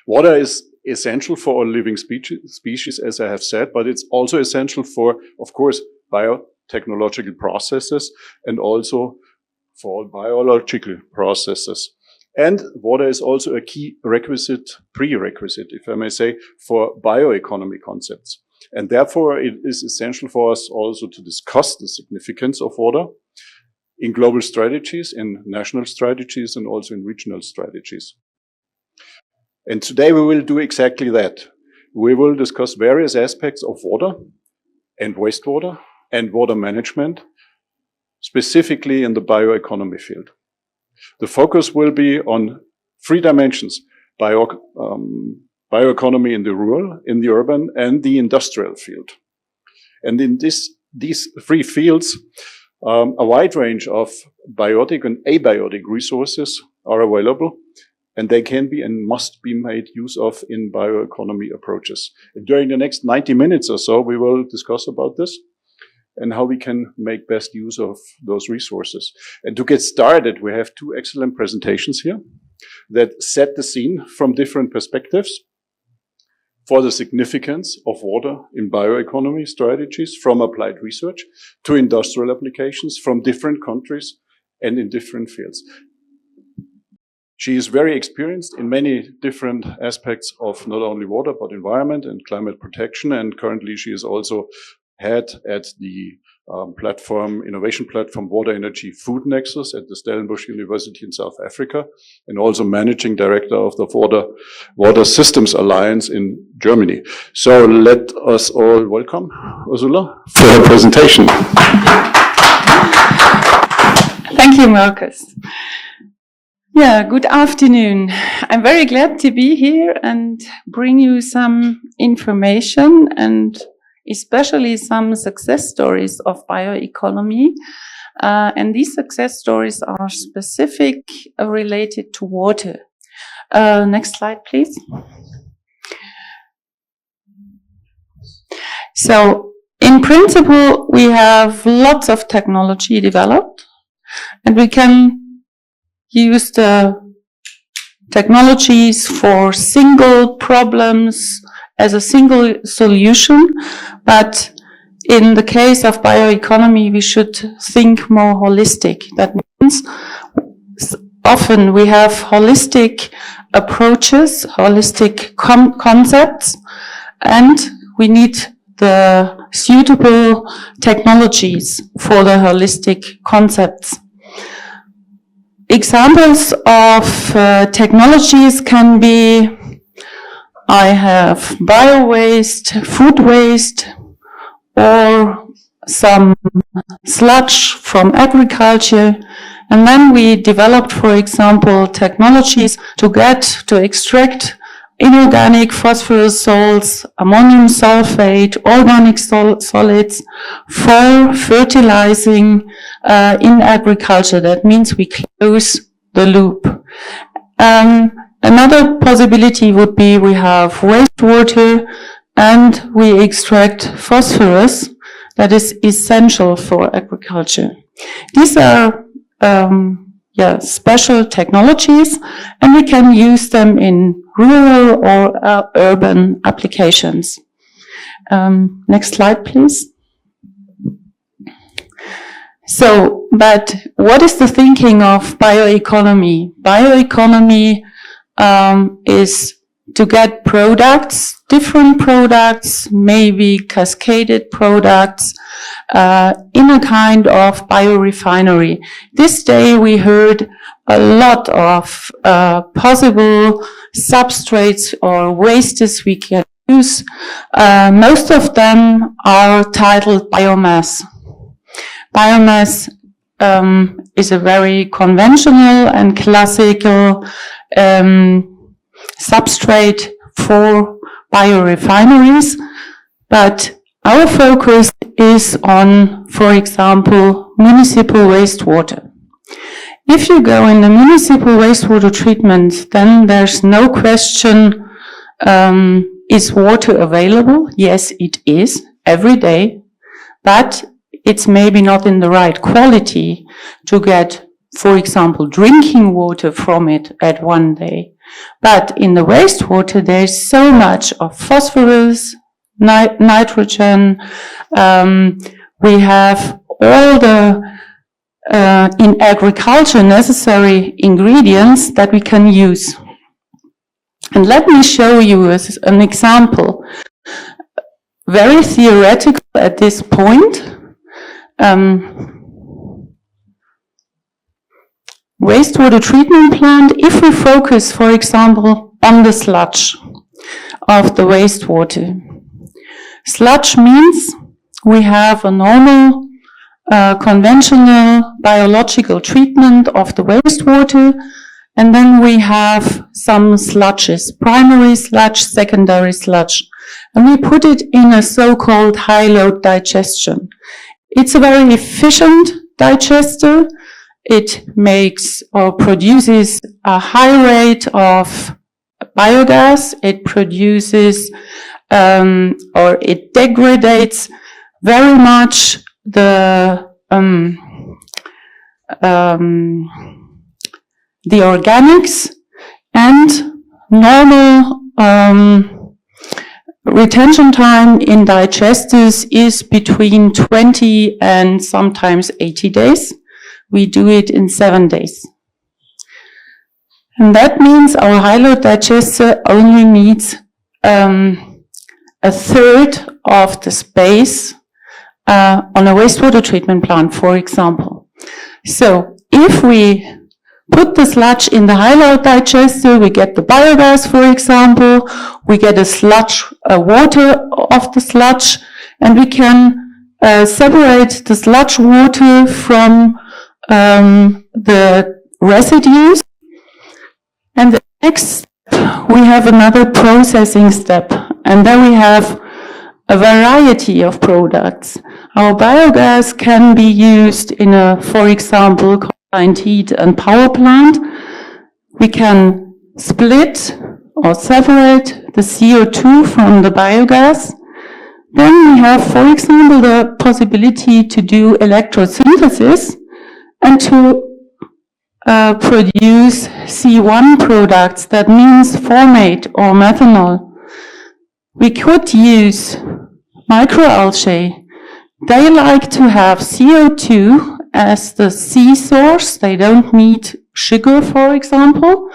Water is essential for all living species, as I have said, but it's also essential for, of course, biotechnological processes and also for biological processes. And water is also a key prerequisite, if I may say, for bioeconomy concepts. And therefore, it is essential for us also to discuss the significance of water in global strategies, in national strategies, and also in regional strategies. And today we will do exactly that. We will discuss various aspects of water and wastewater and water management, specifically in the bioeconomy field. The focus will be on 3 dimensions: bioeconomy in the rural, in the urban, and the industrial field. And in these 3 fields, a wide range of biotic and abiotic resources are available, and they can be and must be made use of in bioeconomy approaches. During the next 90 minutes or so, we will discuss about this and how we can make best use of those resources. And to get started, we have 2 excellent presentations here that set the scene from different perspectives for the significance of water in bioeconomy strategies, from applied research to industrial applications from different countries and in different fields. She is very experienced in many different aspects of not only water, but environment and climate protection. And currently she is also head at the innovation platform Water Energy Food Nexus at the Stellenbosch University in South Africa, and also managing director of the Water Systems Alliance in Germany. So let us all welcome Ursula for her presentation. Thank you, Marcus. Yeah, good afternoon. I'm very glad to be here and bring you some information and especially some success stories of bioeconomy. And these success stories are specific related to water. Next slide, please. So, in principle, we have lots of technology developed, and we can use the technologies for single problems as a single solution, but in the case of bioeconomy, we should think more holistic. That means often we have holistic approaches, holistic concepts, and we need the suitable technologies for the holistic concepts. Examples of technologies can be, I have bio-waste, food waste, or some sludge from agriculture. And then we developed, for example, technologies to extract inorganic phosphorus salts, ammonium sulfate, organic solids for fertilizing in agriculture. That means we close the loop. Another possibility would be we have wastewater and we extract phosphorus that is essential for agriculture. These are special technologies, and we can use them in rural or urban applications. Next slide, please. So, but what is the thinking of bioeconomy? Bioeconomy is to get products, different products, maybe cascaded products, in a kind of biorefinery. This day we heard a lot of possible substrates or wastes we can use. Most of them are titled biomass. Biomass is a very conventional and classical substrate for biorefineries, but our focus is on, for example, municipal wastewater. If you go in the municipal wastewater treatment, then there's no question is water available? Yes, it is, every day, but it's maybe not in the right quality to get, for example, drinking water from it at one day. But in the wastewater, there's so much of phosphorus, nitrogen, we have all the in agriculture necessary ingredients that we can use. And let me show you as an example, very theoretical at this point. Wastewater treatment plant, if we focus, for example, on the sludge of the wastewater. Sludge means we have a normal, conventional biological treatment of the wastewater, and then we have some sludges, primary sludge, secondary sludge, and we put it in a so-called high-load digestion. It's a very efficient digester. It makes or produces a high rate of biogas. It produces or it degrades very much the organics, and normal retention time in digesters is between 20 and sometimes 80 days. We do it in 7 days. And that means our high-load digester only needs a third of the space on a wastewater treatment plant, for example. So if we put the sludge in the high-load digester, we get the biogas, for example, we get a sludge, water of the sludge, and we can separate the sludge water from the residues. And the next step, we have another processing step, and then we have a variety of products. Our biogas can be used in a, for example, combined heat and power plant. We can split or separate the CO2 from the biogas. Then we have, for example, the possibility to do electrosynthesis and to produce C1 products, that means formate or methanol. We could use microalgae. They like to have CO2 as the C source. They don't need sugar, for example.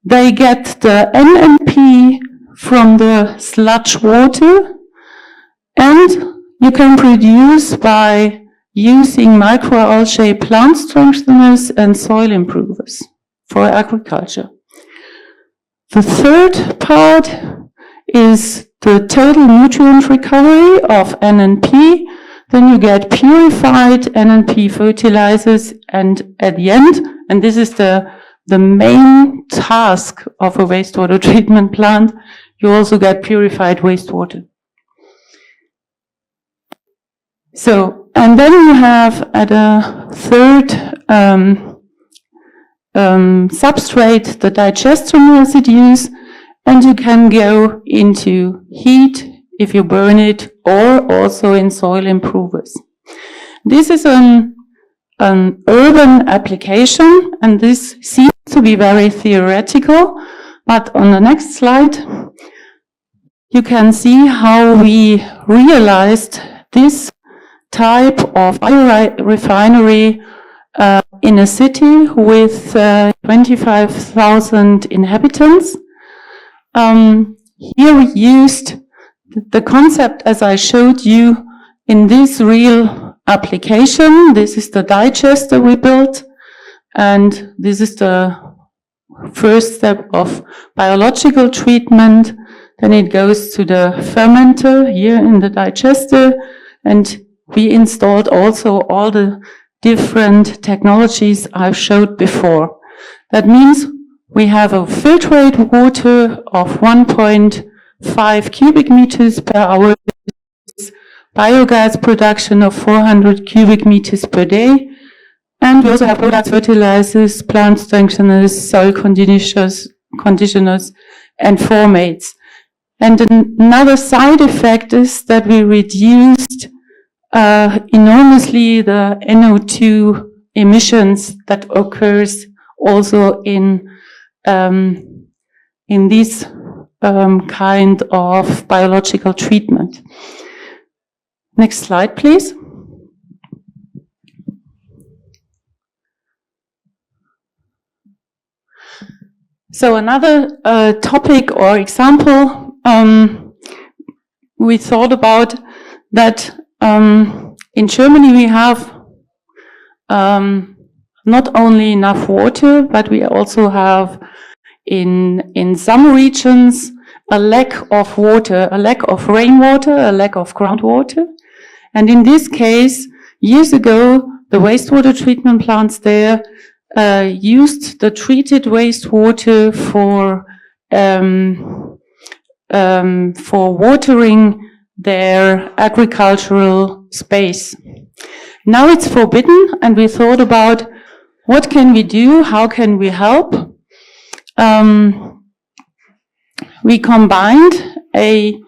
They get the NMP from the sludge water, and you can produce by using microalgae plant strengtheners and soil improvers for agriculture. The third part is the total nutrient recovery of NNP. Then you get purified NNP fertilizers, and at the end, and this is the main task of a wastewater treatment plant, you also get purified wastewater. So, and then you have at a third substrate the digestion residues, and you can go into heat if you burn it, or also in soil improvers. This is an urban application, and this seems to be very theoretical, but on the next slide you can see how we realized this type of biorefinery in a city with 25,000 inhabitants. Here we used the concept as I showed you in this real application. This is the digester we built, and this is the first step of biological treatment. Then it goes to the fermenter here in the digester, and we installed also all the different technologies I've showed before. That means we have a filtrate water of 1.5 cubic meters per hour, biogas production of 400 cubic meters per day, and we also have products, fertilizers, plant strengtheners, soil conditioners, and formates. And another side effect is that we reduced enormously the NO2 emissions that occurs also in this kind of biological treatment. Next slide, please. So another topic or example we thought about that in Germany we have not only enough water, but we also have in some regions a lack of water, a lack of rainwater, a lack of groundwater. And in this case, years ago, the wastewater treatment plants there used the treated wastewater for watering their agricultural space. Now it's forbidden, and we thought about what can we do, how can we help. We combined a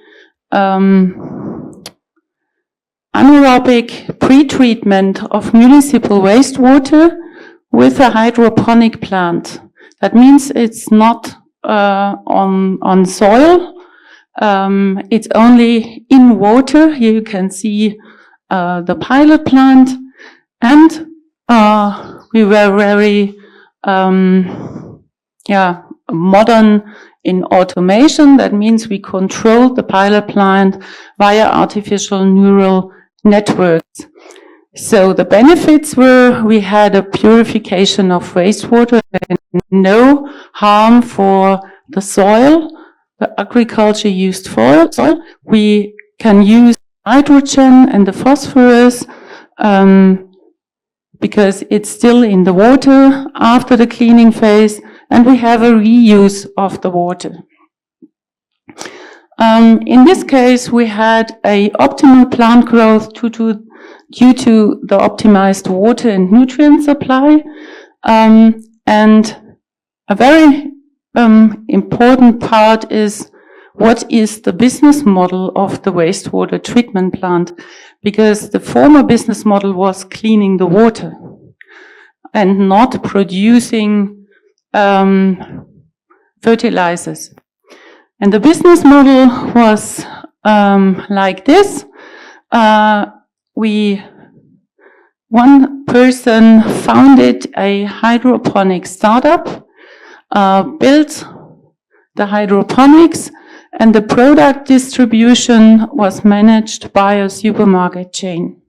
anaerobic pre-treatment of municipal wastewater with a hydroponic plant. That means it's not on soil, it's only in water. Here you can see the pilot plant, and we were very modern in automation. That means we controlled the pilot plant via artificial neural networks. So the benefits were we had a purification of wastewater and no harm for the soil, the agriculture used for soil. We can use nitrogen and the phosphorus because it's still in the water after the cleaning phase, and we have a reuse of the water. In this case, we had a optimal plant growth due to the optimized water and nutrient supply. And a very important part is what is the business model of the wastewater treatment plant? Because the former business model was cleaning the water and not producing fertilizers. And the business model was like this. One person founded a hydroponic startup, built the hydroponics, and the product distribution was managed by a supermarket chain.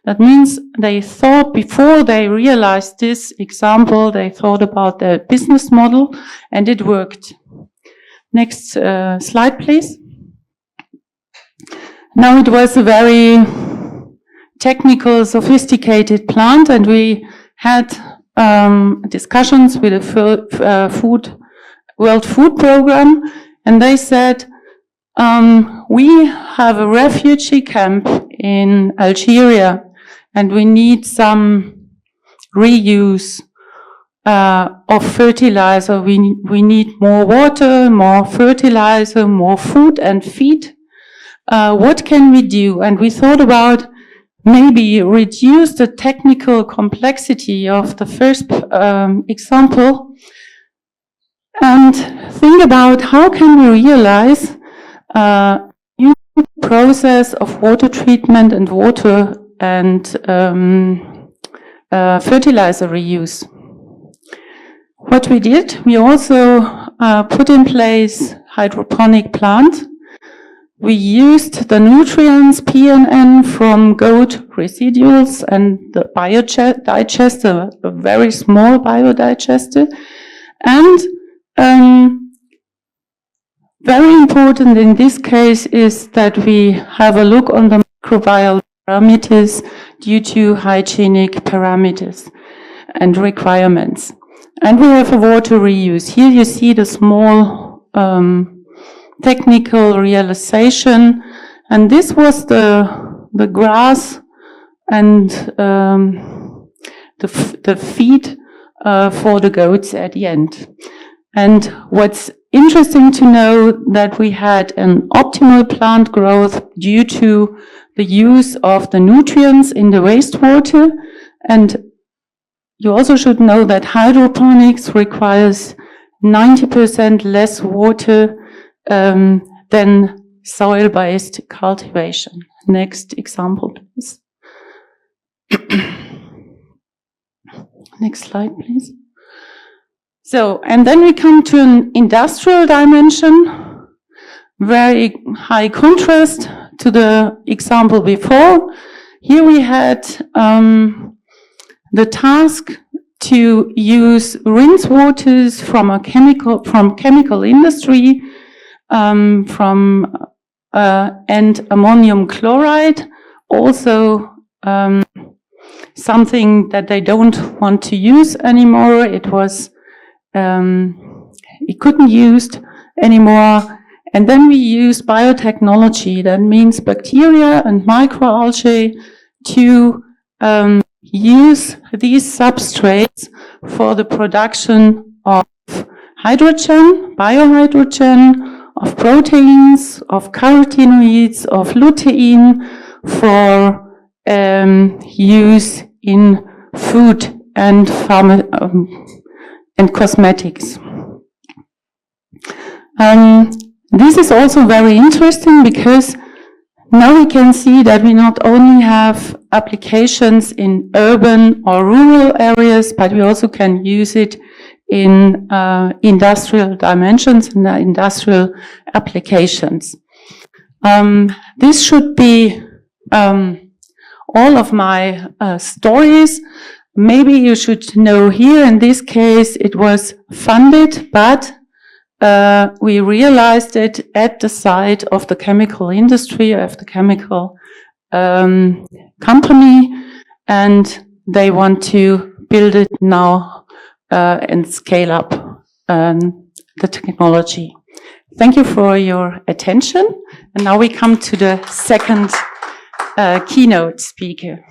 That means they thought, before they realized this example, they thought about their business model, and it worked. Next slide, please. Now it was a very technical, sophisticated plant, and we had discussions with the World Food Program, and they said, we have a refugee camp in Algeria, and we need some reuse of fertilizer. We need more water, more fertilizer, more food and feed. What can we do? And we thought about maybe reduce the technical complexity of the first example and think about how can we realize new process of water treatment and water and fertilizer reuse. What we did, we also put in place hydroponic plant. We used the nutrients PNN from goat residuals and the biodigester, a very small biodigester. And very important in this case is that we have a look on the microbial parameters due to hygienic parameters and requirements. And we have a water reuse. Here you see the small technical realization, and this was the grass and the feed for the goats at the end. And what's interesting to know that we had an optimal plant growth due to the use of the nutrients in the wastewater. And you also should know that hydroponics requires 90% less water than soil-based cultivation. Next example, please. Next slide, please. So, and then we come to an industrial dimension, very high contrast to the example before. Here we had the task to use rinse waters from chemical industry, and ammonium chloride, also something that they don't want to use anymore. It couldn't used anymore. And then we use biotechnology. That means bacteria and microalgae to use these substrates for the production of hydrogen, biohydrogen, of proteins, of carotenoids, of lutein for use in food and and cosmetics. This is also very interesting because now we can see that we not only have applications in urban or rural areas, but we also can use it in industrial dimensions and industrial applications. This should be all of my stories. Maybe you should know here, in this case, it was funded, but we realized it at the site of the chemical industry, of the chemical company, and they want to build it now and scale up the technology. Thank you for your attention. And now we come to the second keynote speaker.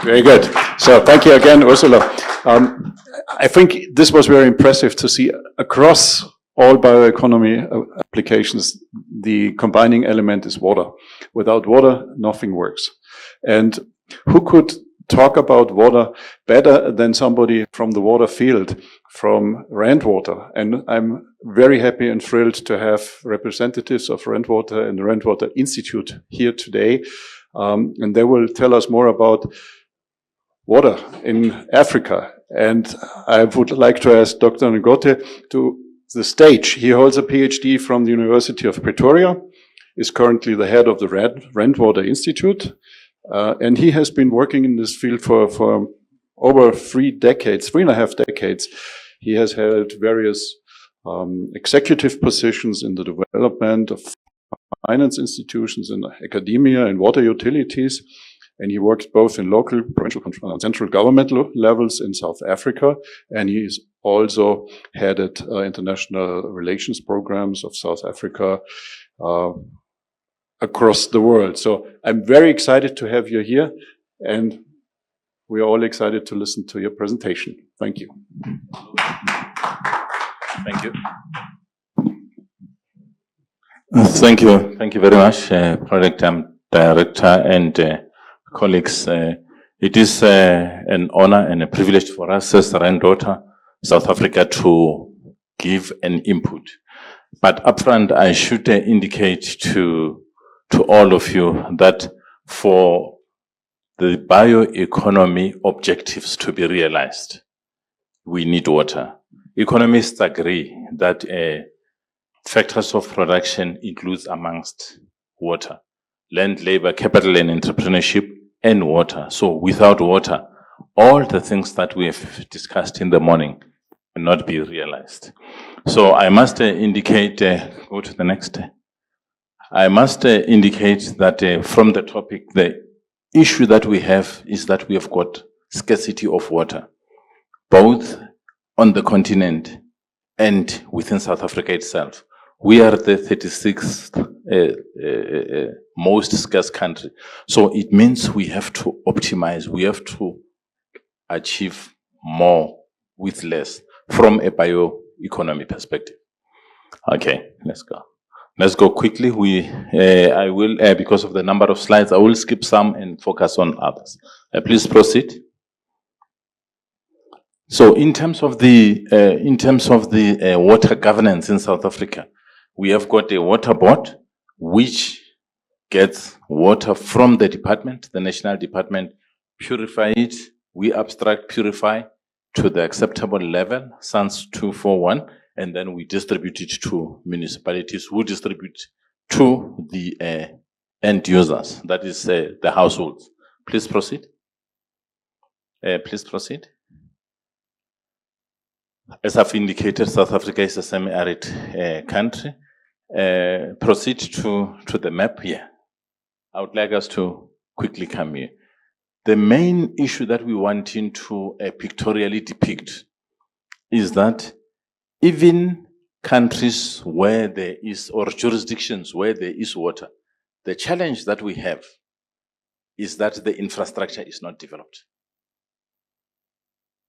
Very good. So thank you again, Ursula. I think this was very impressive to see across all bioeconomy applications, the combining element is water. Without water, nothing works. And who could talk about water better than somebody from the water field, from Randwater? And I'm very happy and thrilled to have representatives of Randwater and the Randwater Institute here today. And they will tell us more about water in Africa. And I would like to ask Dr. Ngote to the stage. He holds a PhD from the University of Pretoria, is currently the head of the Randwater Institute, and he has been working in this field for over 3.5 decades. He has held various executive positions in the development of finance institutions in academia and water utilities, and he worked both in local, provincial, and central government levels in South Africa, and he is also headed international relations programs of South Africa across the world. So I'm very excited to have you here, and we are all excited to listen to your presentation. Thank you. Thank you. Thank you. Thank you very much, Project Director and colleagues. It is an honor and a privilege for us as Randwater South Africa to give an input. But upfront, I should indicate to all of you that for the bioeconomy objectives to be realized, we need water. Economists agree that factors of production includes amongst water, land, labor, capital and entrepreneurship, and water. So without water, all the things that we have discussed in the morning cannot be realized. So I must indicate, go to the next. I must indicate that from the topic, the issue that we have is that we have got scarcity of water, both on the continent and within South Africa itself. We are the 36th most scarce country. So it means we have to optimize, we have to achieve more with less from a bioeconomy perspective. Okay, let's go. Let's go quickly. I will, because of the number of slides, I will skip some and focus on others. Please proceed. So, in terms of the water governance in South Africa, we have got a water board which gets water from the department, the national department, purify it. We abstract, purify to the acceptable level, SANS 241. And then we distribute it to municipalities who distribute to the end users, that is the households. Please proceed. Please proceed. As I've indicated, South Africa is a semi-arid country. Proceed to the map here. I would like us to quickly come here. The main issue that we want to pictorially depict is that even countries where there is, or jurisdictions where there is water, the challenge that we have is that the infrastructure is not developed.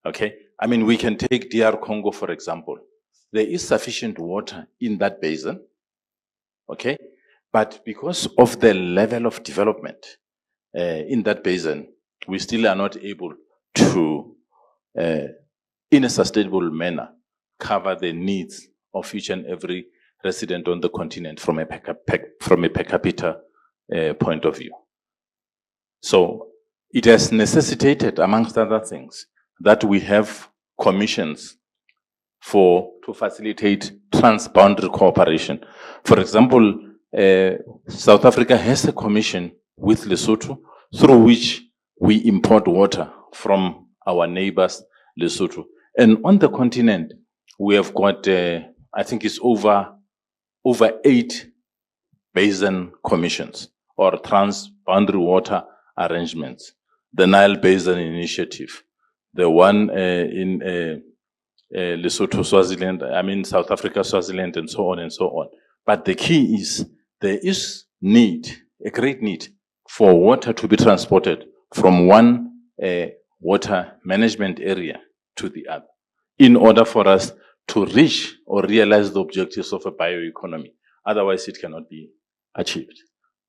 Okay, I mean, we can take DR Congo, for example. There is sufficient water in that basin, okay? But because of the level of development in that basin, we still are not able to, in a sustainable manner, cover the needs of each and every resident on the continent from a per capita point of view. So it has necessitated, amongst other things, that we have commissions to facilitate transboundary cooperation. For example, South Africa has a commission with Lesotho through which we import water from our neighbors, Lesotho. And on the continent, we have got, I think it's over 8 basin commissions or transboundary water arrangements. The Nile Basin Initiative, the one in Lesotho, Swaziland, I mean South Africa, Swaziland, and so on and so on. But the key is there is need, a great need, for water to be transported from one water management area to the other in order for us to reach or realize the objectives of a bioeconomy. Otherwise, it cannot be achieved.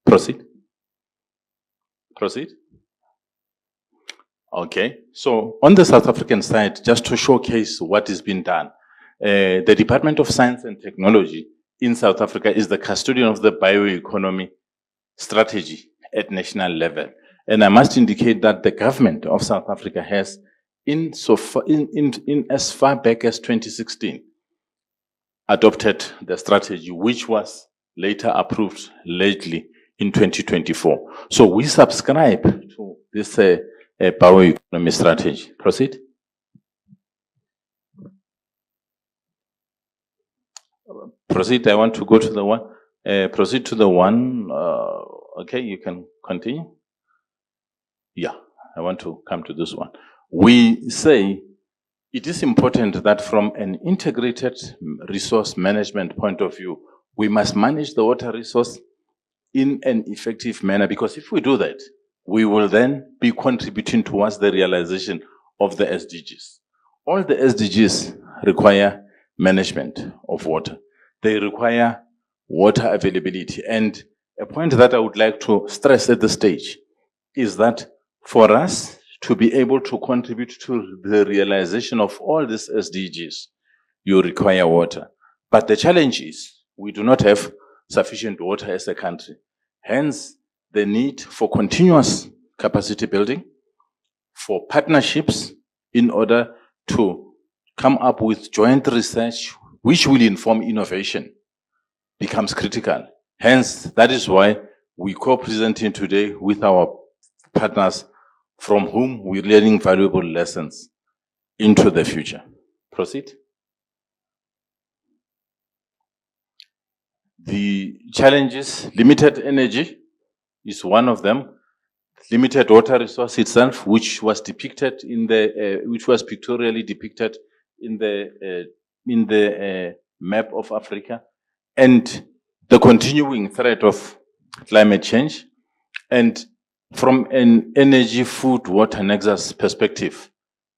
Proceed. Proceed. Okay, so on the South African side, just to showcase what is being done, the Department of Science and Technology in South Africa is the custodian of the bioeconomy strategy at national level. And I must indicate that the government of South Africa has, in as far back as 2016, adopted the strategy, which was later approved lately in 2024. So we subscribe to this bioeconomy strategy. Proceed. Proceed. I want to go to the one. Proceed to the one. Okay, you can continue. Yeah, I want to come to this one. We say it is important that from an integrated resource management point of view, we must manage the water resource in an effective manner, because if we do that, we will then be contributing towards the realization of the SDGs. All the SDGs require management of water. They require water availability. And a point that I would like to stress at this stage is that for us to be able to contribute to the realization of all these SDGs, you require water. But the challenge is we do not have sufficient water as a country. Hence, the need for continuous capacity building, for partnerships in order to come up with joint research which will inform innovation becomes critical. Hence, that is why we co-presenting today with our partners from whom we're learning valuable lessons into the future. Proceed. The challenges, limited energy is one of them. Limited water resource itself, which was depicted in the, which was pictorially depicted in the map of Africa, and the continuing threat of climate change. And from an energy, food, water nexus perspective,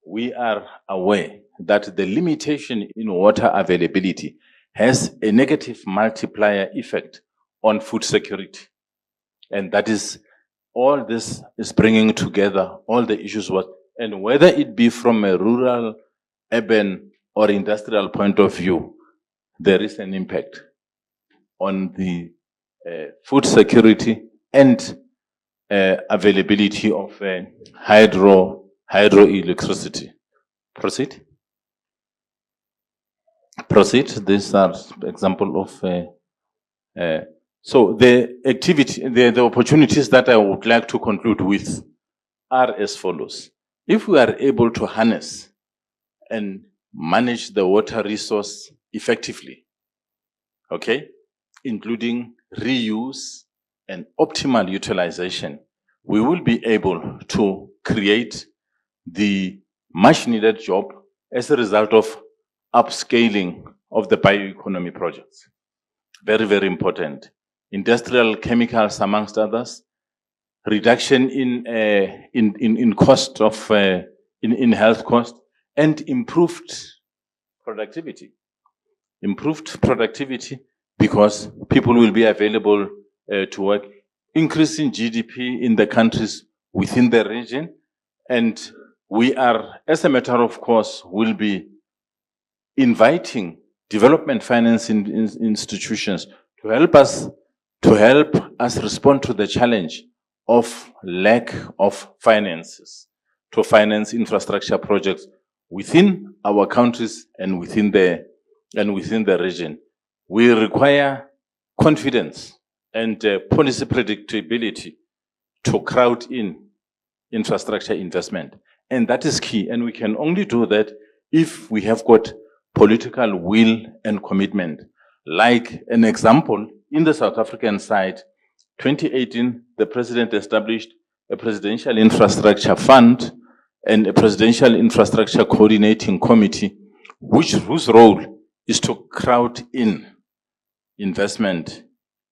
we are aware that the limitation in water availability has a negative multiplier effect on food security. And that is, all this is bringing together all the issues, and whether it be from a rural, urban, or industrial point of view, there is an impact on the food security and availability of hydroelectricity. Proceed. These are example of so the activity, the opportunities that I would like to conclude with are as follows. If we are able to harness and manage the water resource effectively, okay, including reuse and optimal utilization, we will be able to create the much needed job as a result of upscaling of the bioeconomy projects. Very, very important. Industrial chemicals, amongst others, reduction in cost of, in health cost, and improved productivity. Improved productivity because people will be available to work, increasing GDP in the countries within the region. And we are, as a matter of course, will be inviting development finance institutions to help us respond to the challenge of lack of finances to finance infrastructure projects within our countries and within the region. We require confidence and policy predictability to crowd in infrastructure investment. And that is key. And we can only do that if we have got political will and commitment. Like an example, in the South African side, 2018, the president established a presidential infrastructure fund and a presidential infrastructure coordinating committee, whose role is to crowd in investment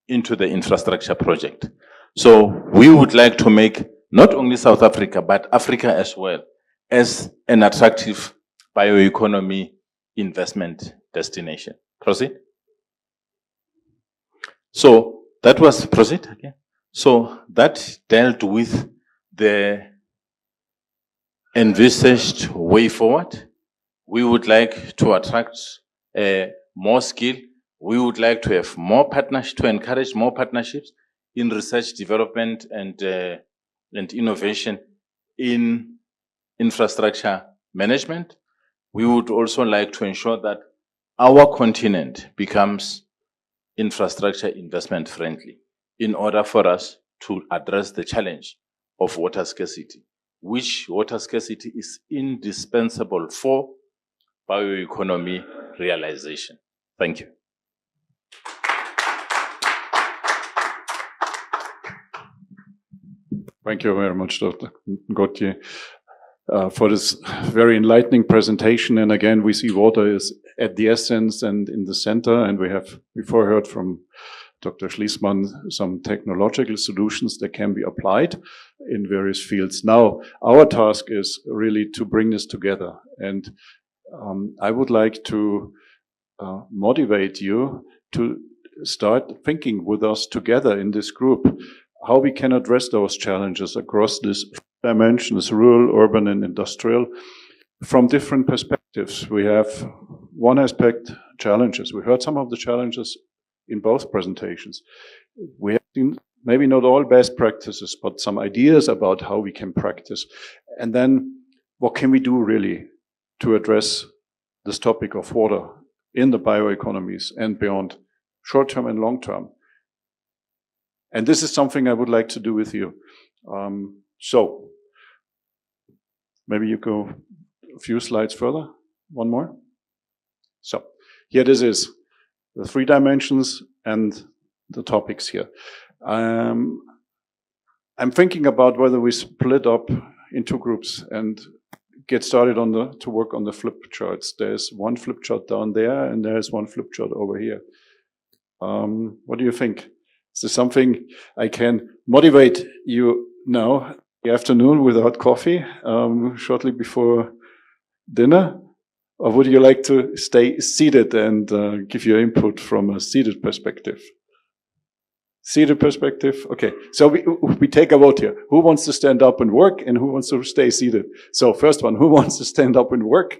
into the infrastructure project. So we would like to make not only South Africa, but Africa as well as an attractive bioeconomy investment destination. Proceed. So that was, proceed again. So that dealt with the envisaged way forward. We would like to attract more skill. We would like to have more partnerships, to encourage more partnerships in research, development, and innovation in infrastructure management. We would also like to ensure that our continent becomes infrastructure investment friendly in order for us to address the challenge of water scarcity, which water scarcity is indispensable for bioeconomy realization. Thank you. Thank you very much, Dr. Gauthier, for this very enlightening presentation. And again, we see water is at the essence and in the center. And we have before heard from Dr. Schließmann some technological solutions that can be applied in various fields. Now, our task is really to bring this together. And I would like to motivate you to start thinking with us together in this group how we can address those challenges across these dimensions, rural, urban, and industrial, from different perspectives. We have one aspect, challenges. We heard some of the challenges in both presentations. We have seen maybe not all best practices, but some ideas about how we can practice. And then what can we do really to address this topic of water in the bioeconomies and beyond, short-term and long-term. And this is something I would like to do with you. So maybe you go a few slides further. One more. So here this is the 3 dimensions and the topics here. I'm thinking about whether we split up into groups and get started to work on the flip charts. There's one flip chart down there and there's one flip chart over here. What do you think? Is this something I can motivate you now, in the afternoon, without coffee, shortly before dinner? Or would you like to stay seated and give your input from a seated perspective? Seated perspective? Okay. So we take a vote here. Who wants to stand up and work and who wants to stay seated? So first one, who wants to stand up and work?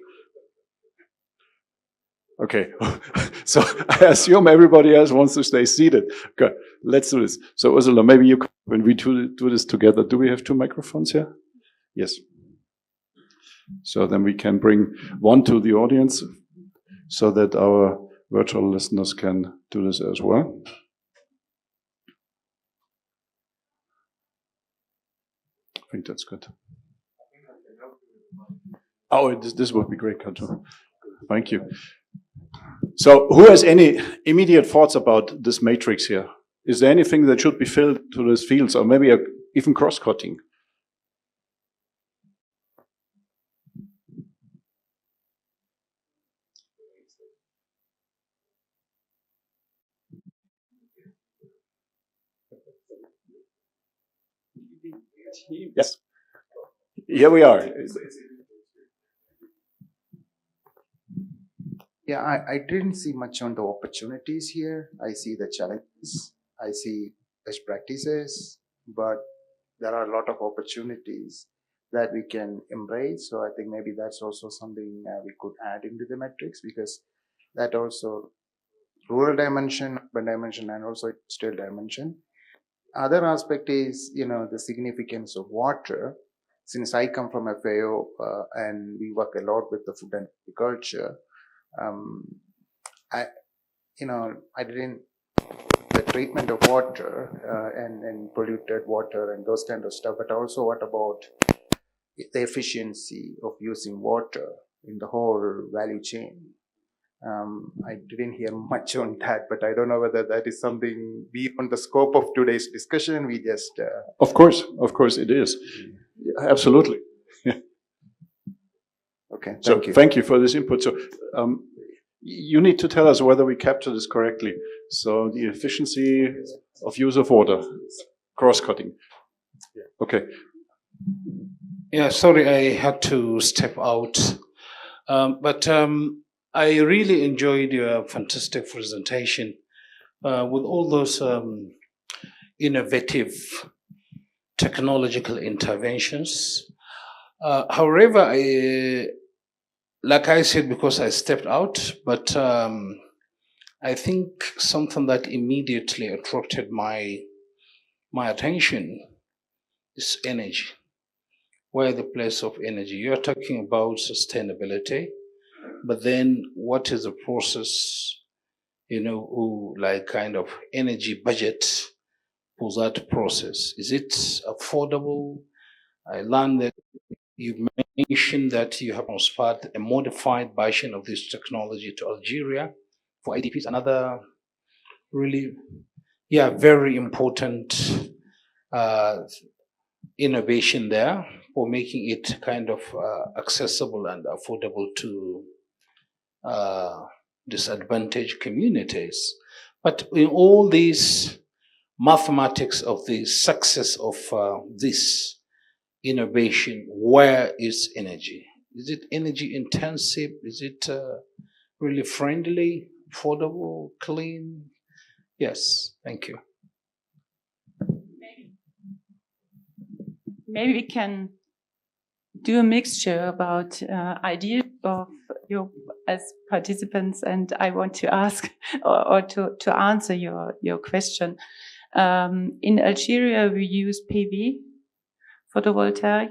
Okay. So I assume everybody else wants to stay seated. Good. Let's do this. So Ursula, maybe you, when we do this together, do we have 2 microphones here? Yes. So then we can bring one to the audience so that our virtual listeners can do this as well. I think that's good. Oh, this would be great, Kato. Thank you. So who has any immediate thoughts about this matrix here? Is there anything that should be filled to these fields, or maybe even cross-cutting? Yes. Here we are. Yeah, I didn't see much on the opportunities here. I see the challenges. I see best practices, but there are a lot of opportunities that we can embrace. So I think maybe that's also something we could add into the metrics, because that also rural dimension, urban dimension, and also industrial dimension. Other aspect is, the significance of water. Since I come from FAO and we work a lot with the food and agriculture, I didn't the treatment of water and polluted water and those kind of stuff, but also what about the efficiency of using water in the whole value chain? I didn't hear much on that, but I don't know whether that is something beyond the scope of today's discussion. We just Of course it is. Yeah, absolutely. Okay, Thank you. Thank you for this input. So you need to tell us whether we capture this correctly. So the efficiency of use of water, cross-cutting. Okay. Yeah, sorry, I had to step out. But I really enjoyed your fantastic presentation with all those innovative technological interventions. However, like I said, because I stepped out, but I think something that immediately attracted my attention is energy. Where the place of energy? You're talking about sustainability, but then what is the process, like kind of energy budget for that process? Is it affordable? I learned that you mentioned that you have transferred a modified version of this technology to Algeria for IDPs. Another really, very important innovation there for making it kind of accessible and affordable to disadvantaged communities. But in all these mathematics of the success of this innovation, where is energy? Is it energy intensive? Is it really friendly, affordable, clean? Yes, thank you. Maybe we can do a mixture about ideas of you as participants, and I want to ask or to answer your question. In Algeria, we use PV, photovoltaic,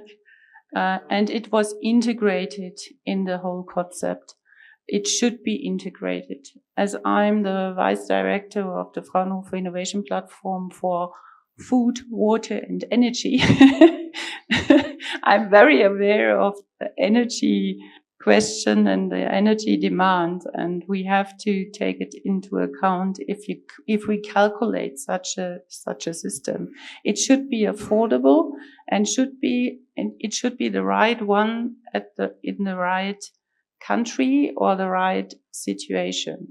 and it was integrated in the whole concept. It should be integrated. As I'm the vice director of the Fraunhofer Innovation Platform for food, water, and energy, I'm very aware of the energy question and the energy demand, and we have to take it into account if we calculate such a system. It should be affordable and it should be the right one in the right country or the right situation.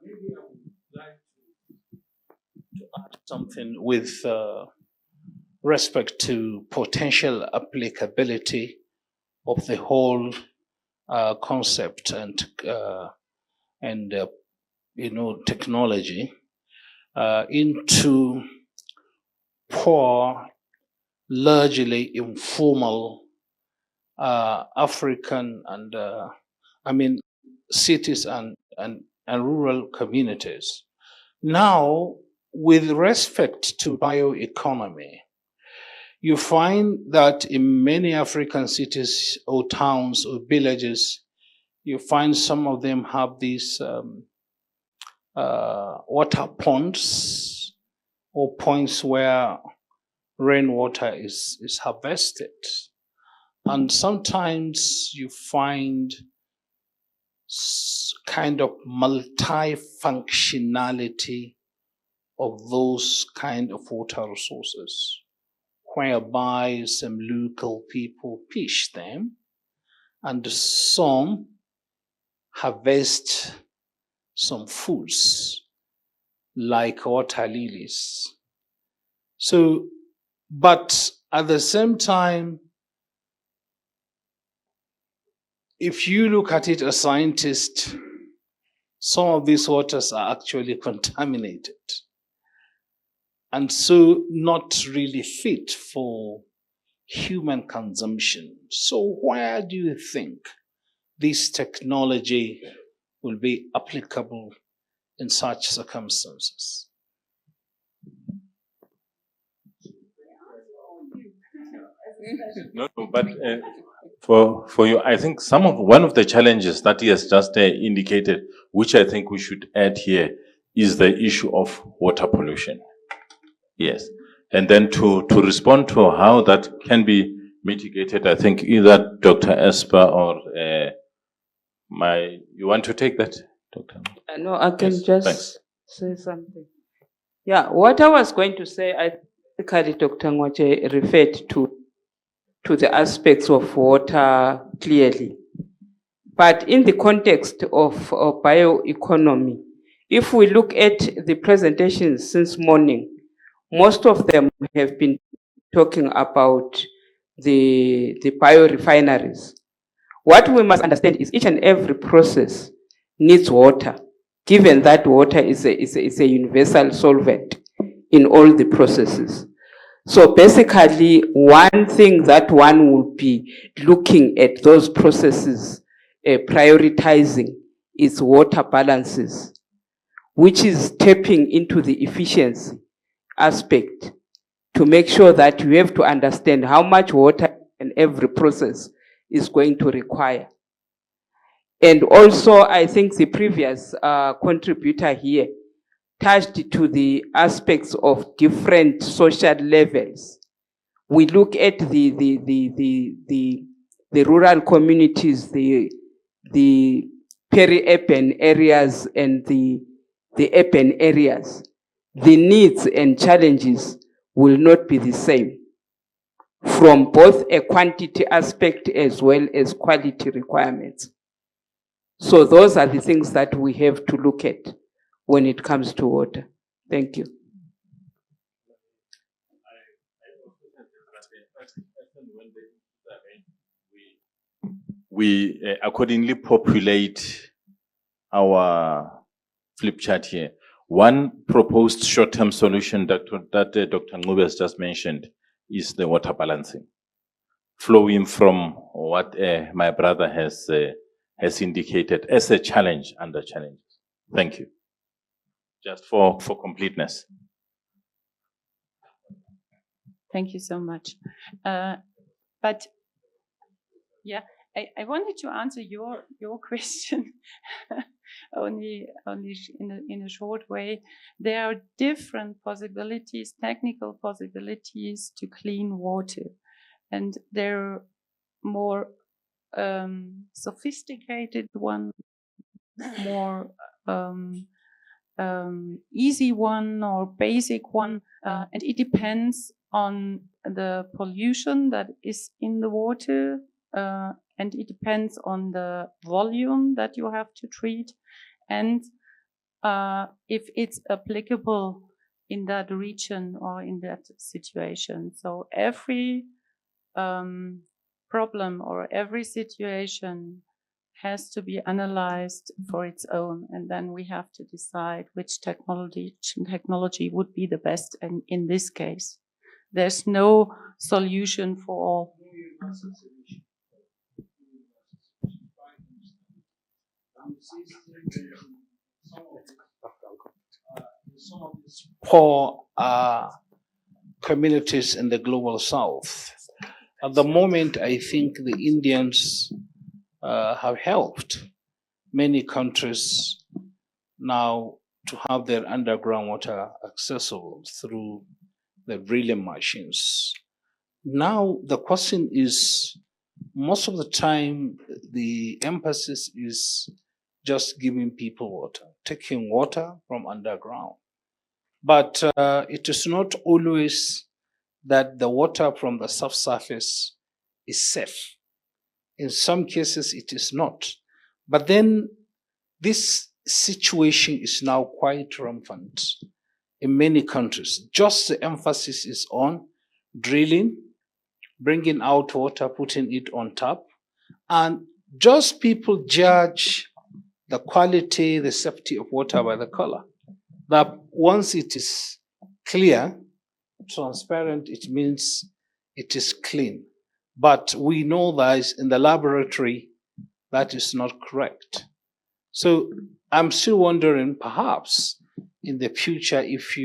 Maybe I would like to add something with respect to potential applicability of the whole concept and technology into poor, largely informal African and cities and rural communities. Now, with respect to bioeconomy, you find that in many African cities or towns or villages, you find some of them have these water ponds or points where rainwater is harvested. And sometimes you find kind of multi-functionality of those kind of water resources, whereby some local people fish them and some harvest some foods like water lilies. So, but at the same time, if you look at it as scientists, some of these waters are actually contaminated and so not really fit for human consumption. So where do you think this technology will be applicable in such circumstances? No, but for you, I think one of the challenges that he has just indicated, which I think we should add here, is the issue of water pollution. Yes, and then to respond to how that can be mitigated, I think either Dr. Esper or you want to take that, Dr. No, I can Yes, just thanks. say something. Yeah, what I was going to say, I think Dr. Ngwache referred to the aspects of water clearly. But in the context of bioeconomy, if we look at the presentations since morning, most of them have been talking about the biorefineries. What we must understand is each and every process needs water, given that water is a universal solvent in all the processes. So basically, one thing that one will be looking at those processes, prioritizing is water balances, which is tapping into the efficiency aspect to make sure that you have to understand how much water in every process is going to require. And also, I think the previous contributor here touched to the aspects of different social levels. We look at the rural communities, the peri-urban areas and the urban areas. The needs and challenges will not be the same from both a quantity aspect as well as quality requirements. So those are the things that we have to look at when it comes to water. Thank you. We accordingly populate our flip chart here. One proposed short-term solution that Dr. Ngube has just mentioned is the water balancing, flowing from what my brother has indicated as a challenge under challenges. Thank you. Just for completeness. Thank you so much. But yeah, I wanted to answer your question only in a short way. There are different possibilities, technical possibilities to clean water, and there are more sophisticated one, more easy one or basic one, and it depends on the pollution that is in the water, and it depends on the volume that you have to treat, and if it's applicable in that region or in that situation. So every problem or every situation has to be analyzed for its own, and then we have to decide which technology would be the best in this case. There's no solution for all. Some of these poor communities in the global south. At the moment, I think the Indians have helped many countries now to have their underground water accessible through the drilling machines. Now, the question is, most of the time, the emphasis is just giving people water, taking water from underground. But it is not always that the water from the subsurface is safe. In some cases, it is not. But then this situation is now quite rampant in many countries. Just the emphasis is on drilling, bringing out water, putting it on tap, and just people judge the quality, the safety of water by the color. That once it is clear, transparent, it means it is clean. But we know that in the laboratory, that is not correct. So I'm still wondering, perhaps in the future, if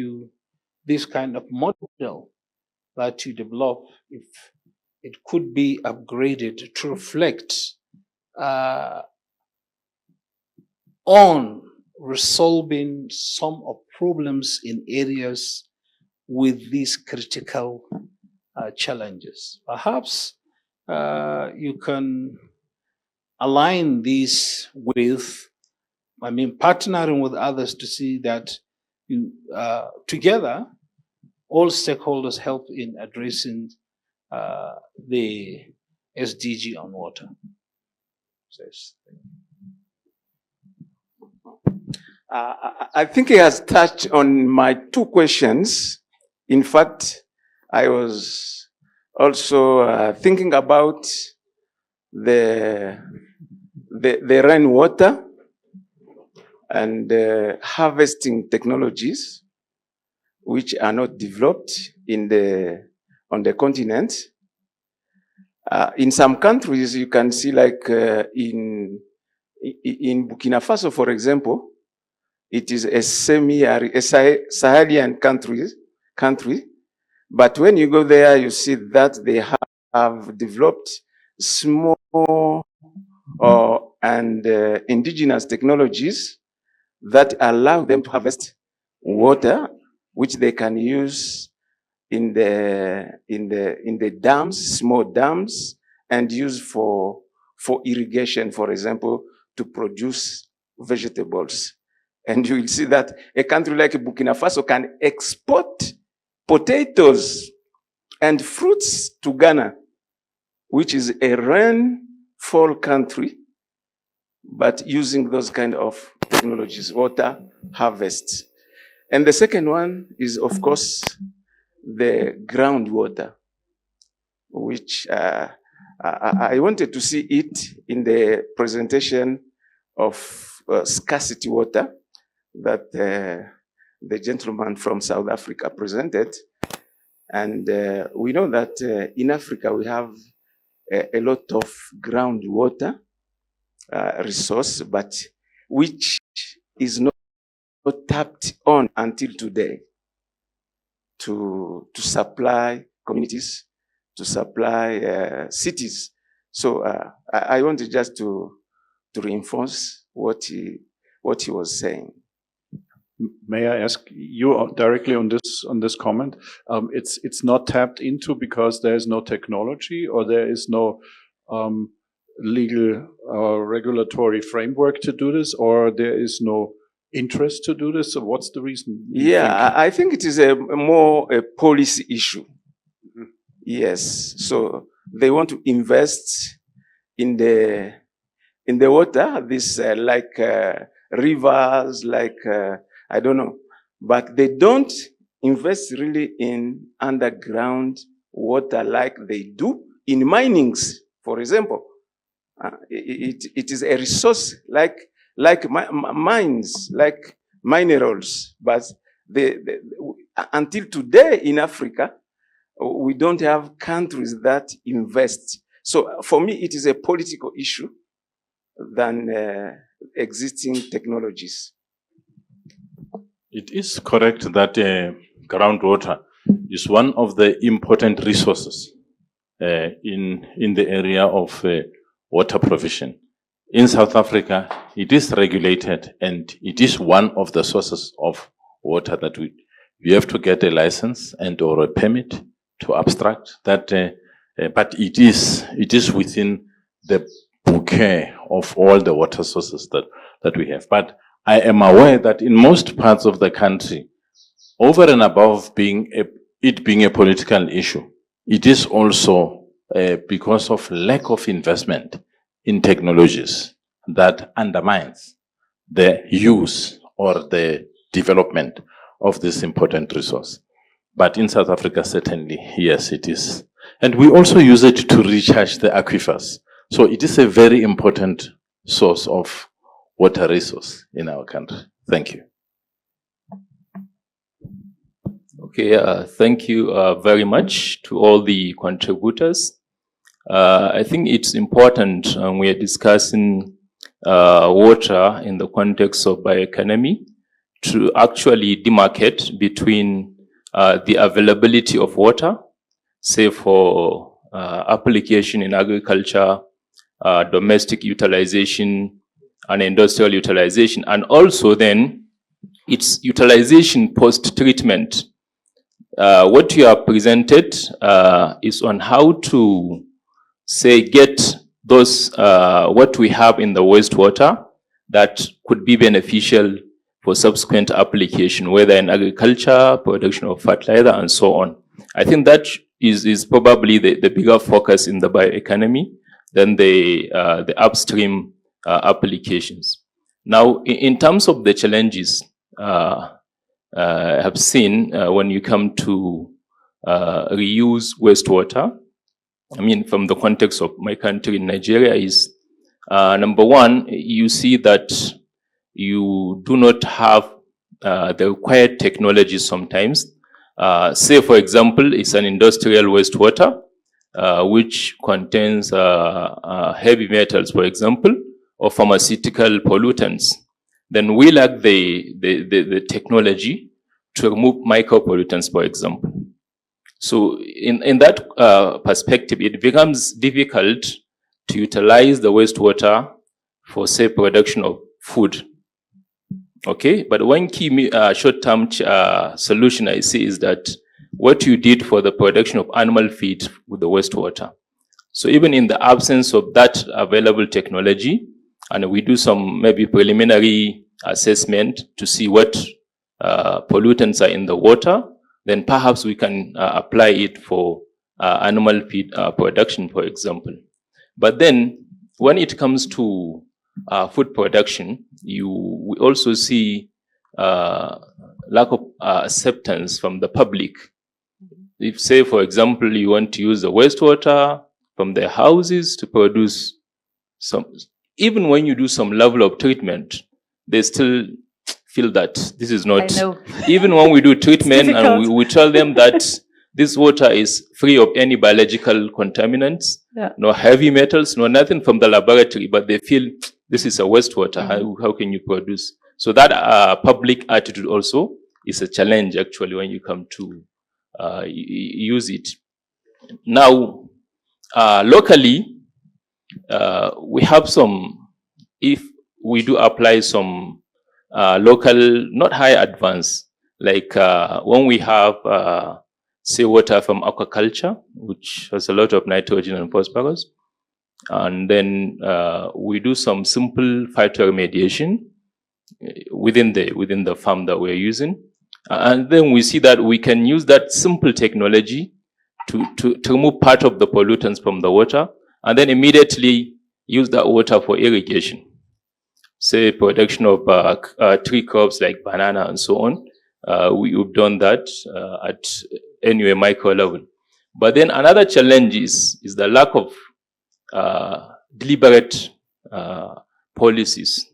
this kind of model that you develop, if it could be upgraded to reflect on resolving some of problems in areas with these critical challenges. Perhaps you can align these with, partnering with others to see that together, all stakeholders help in addressing the SDG on water. I think he has touched on my two questions. In fact, I was also thinking about the rainwater and harvesting technologies which are not developed on the continent. In some countries, you can see, like in Burkina Faso, for example, it is a Sahelian country, but when you go there, you see that they have developed small and indigenous technologies that allow them to harvest water, which they can use in the dams, small dams, and use for irrigation, for example, to produce vegetables. And you will see that a country like Burkina Faso can export potatoes and fruits to Ghana, which is a rainfall country, but using those kind of technologies, water harvests. And the second one is, of course, the groundwater, which I wanted to see it in the presentation of scarcity water that the gentleman from South Africa presented. And we know that in Africa we have a lot of groundwater resource, but which is not tapped on until today to supply communities, to supply cities. So I wanted just to reinforce what he was saying. May I ask you directly on this comment? It's not tapped into because there is no technology, or there is no legal or regulatory framework to do this, or there is no interest to do this. So what's the reason? Yeah, I think it is more a policy issue. Mm-hmm. Yes, so they want to invest in the water, this like rivers, like I don't know, but they don't invest really in underground water like they do in minings. For example, it is a resource like mines, like minerals, but until today in Africa, we don't have countries that invest. So for me, it is a political issue than existing technologies. It is correct that groundwater is one of the important resources in the area of water provision. In South Africa, it is regulated and it is one of the sources of water that we have to get a license and or a permit to abstract that, but it is within the bouquet of all the water sources that we have. But I am aware that in most parts of the country, over and above it being a political issue, it is also because of lack of investment in technologies that undermines the use or the development of this important resource. But in South Africa, certainly, yes, it is. And we also use it to recharge the aquifers. So it is a very important source of water resource in our country. Thank you. Okay, thank you very much to all the contributors. I think it's important when we are discussing water in the context of bioeconomy to actually demarcate between the availability of water, say for application in agriculture, domestic utilization, and industrial utilization, and also then its utilization post-treatment. What you have presented is on how to, say, get those, what we have in the wastewater that could be beneficial for subsequent application, whether in agriculture, production of fertilizer, and so on. I think that is probably the bigger focus in the bioeconomy than the upstream applications. Now, in terms of the challenges I have seen when you come to reuse wastewater, I mean, from the context of my country in Nigeria is, number one, you see that you do not have the required technology sometimes. Say, for example, it's an industrial wastewater, which contains heavy metals, for example, or pharmaceutical pollutants. Then we lack the technology to remove micropollutants, for example. So in that perspective, it becomes difficult to utilize the wastewater for, say, production of food. Okay, but one key short-term solution I see is that what you did for the production of animal feed with the wastewater. So even in the absence of that available technology, and we do some maybe preliminary assessment to see what pollutants are in the water, then perhaps we can apply it for animal feed production, for example. But then when it comes to food production, we also see lack of acceptance from the public. If, say, for example, you want to use the wastewater from their houses to produce some, even when you do some level of treatment, they still feel that this is not, even when we do treatment and we tell them that this water is free of any biological contaminants, no heavy metals, no nothing from the laboratory, but they feel this is a wastewater. How can you produce? So that public attitude also is a challenge actually when you come to use it. Now, locally, we have some, if we do apply some local, not high advance, like when we have, say, water from aquaculture, which has a lot of nitrogen and phosphorus, and then we do some simple phytoremediation within the farm that we're using, and then we see that we can use that simple technology to remove part of the pollutants from the water, and then immediately use that water for irrigation. Say production of tree crops like banana and so on. We've done that at anyway micro level. But then another challenge is the lack of deliberate policies.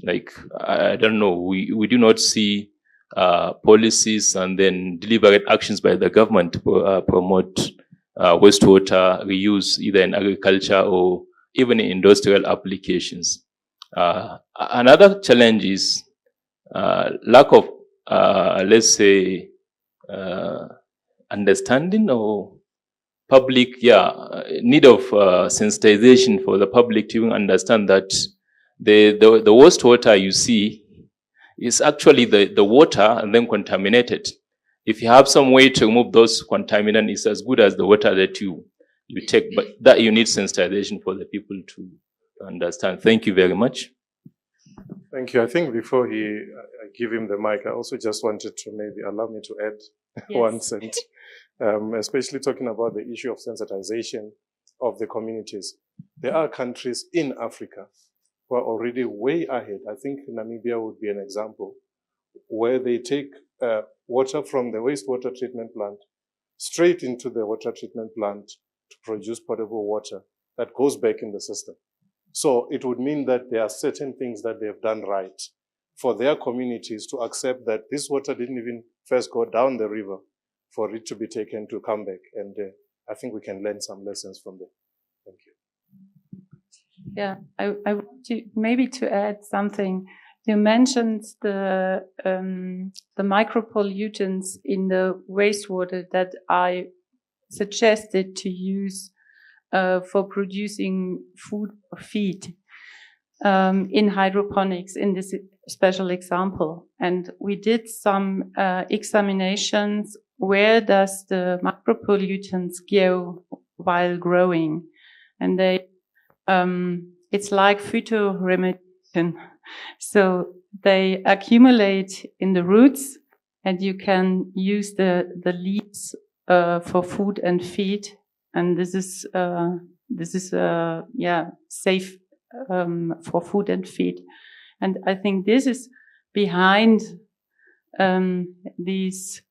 Like, I don't know, we do not see policies and then deliberate actions by the government to promote wastewater reuse, either in agriculture or even in industrial applications. Another challenge is lack of, let's say, understanding or public, need of sensitization for the public to even understand that the wastewater you see is actually the water and then contaminated. If you have some way to remove those contaminants, it's as good as the water that you take, but that you need sensitization for the people to understand. Thank you very much. Thank you. I think before I give him the mic, I also just wanted to maybe allow me to add Yes. 1 cent, especially talking about the issue of sensitization of the communities. There are countries in Africa who are already way ahead. I think Namibia would be an example, where they take water from the wastewater treatment plant straight into the water treatment plant to produce potable water that goes back in the system. So it would mean that there are certain things that they've done right for their communities to accept that this water didn't even first go down the river for it to be taken to come back. And I think we can learn some lessons from there. Thank you. Yeah, I want to maybe to add something. You mentioned the micropollutants in the wastewater that I suggested to use for producing food or feed in hydroponics in this special example. And we did some examinations. Where does the micropollutants go while growing? And they it's like phytoremediation. So they accumulate in the roots, and you can use the leaves for food and feed. And this is safe for food and feed. And I think this is behind these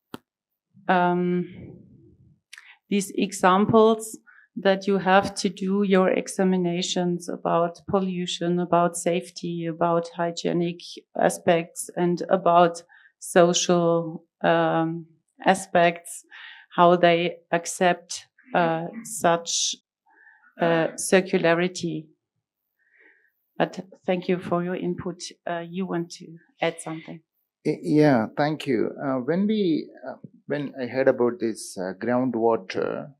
examples, that you have to do your examinations about pollution, about safety, about hygienic aspects, and about social aspects, how they accept such circularity. But thank you for your input. You want to add something? Yeah, thank you. When I heard about this groundwater,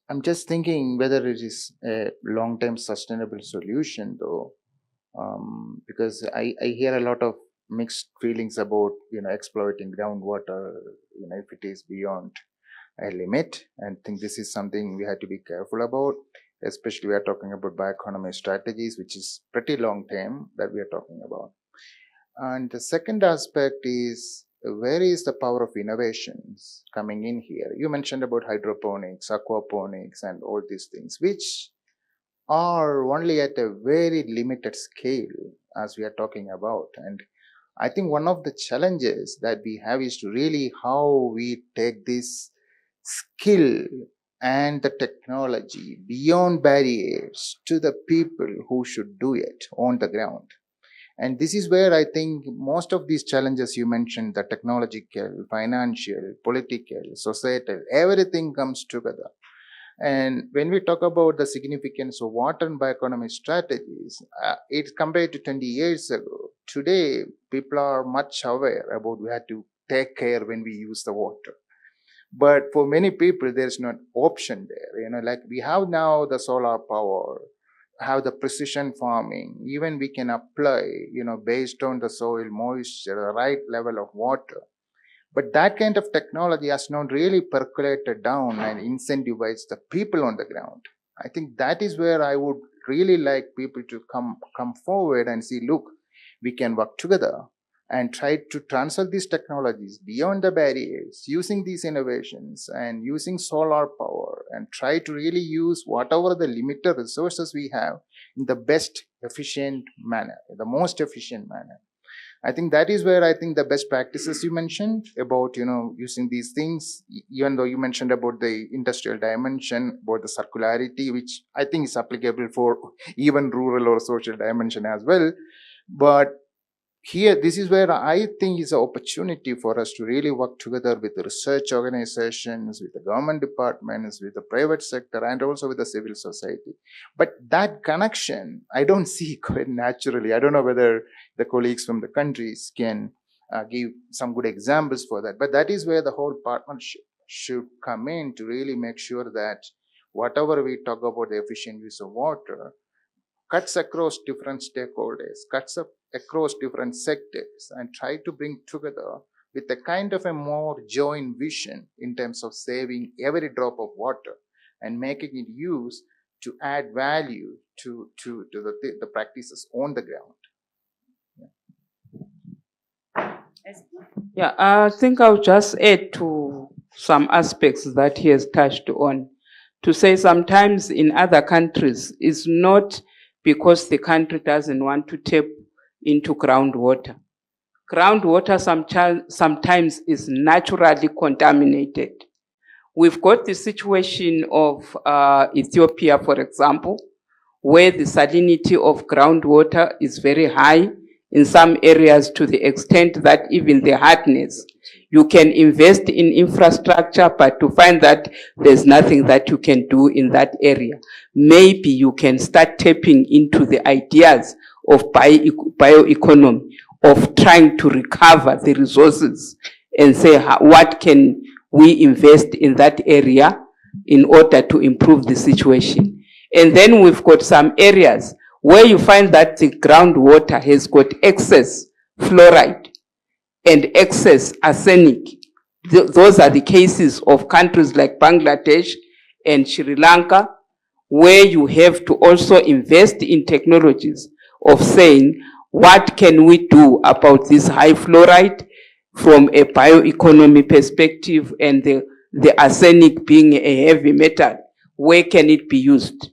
I'm just thinking whether it is a long-term sustainable solution, though, because I hear a lot of mixed feelings about exploiting groundwater, if it is beyond a limit, and think this is something we have to be careful about. Especially we are talking about bioeconomy strategies, which is pretty long term that we are talking about. And the second aspect is, where is the power of innovations coming in here? You mentioned about hydroponics, aquaponics, and all these things, which are only at a very limited scale as we are talking about. And I think one of the challenges that we have is to really how we take this skill and the technology beyond barriers to the people who should do it on the ground. And this is where I think most of these challenges you mentioned, the technological, financial, political, societal, everything comes together. And when we talk about the significance of water and bioeconomy strategies, it's compared to 20 years ago. Today, people are much aware about we have to take care when we use the water. But for many people, there's no option there. Like we have now the solar power, have the precision farming, even we can apply, based on the soil moisture, the right level of water. But that kind of technology has not really percolated down and incentivized the people on the ground. I think that is where I would really like people to come forward and see, look, we can work together and try to transfer these technologies beyond the barriers, using these innovations and using solar power, and try to really use whatever the limited resources we have in the best efficient manner, the most efficient manner. I think that is where I think the best practices you mentioned about, using these things, even though you mentioned about the industrial dimension, about the circularity, which I think is applicable for even rural or social dimension as well. But here, this is where I think is an opportunity for us to really work together with the research organizations, with the government departments, with the private sector, and also with the civil society. But that connection, I don't see quite naturally. I don't know whether the colleagues from the countries can give some good examples for that. But that is where the whole partnership should come in to really make sure that whatever we talk about the efficient use of water cuts across different stakeholders, cuts up across different sectors, and try to bring together with a kind of a more joint vision in terms of saving every drop of water and making it use to add value to the practices on the ground. Yeah, I think I'll just add to some aspects that he has touched on. To say sometimes in other countries, it's not because the country doesn't want to tap into groundwater. Groundwater sometimes is naturally contaminated. We've got the situation of Ethiopia, for example, where the salinity of groundwater is very high in some areas to the extent that even the hardness, you can invest in infrastructure, but to find that there's nothing that you can do in that area. Maybe you can start tapping into the ideas of bioeconomy, of trying to recover the resources and say, what can we invest in that area in order to improve the situation? And then we've got some areas where you find that the groundwater has got excess fluoride and excess arsenic. Those are the cases of countries like Bangladesh and Sri Lanka, where you have to also invest in technologies of saying, what can we do about this high fluoride from a bioeconomy perspective, and the arsenic being a heavy metal, where can it be used?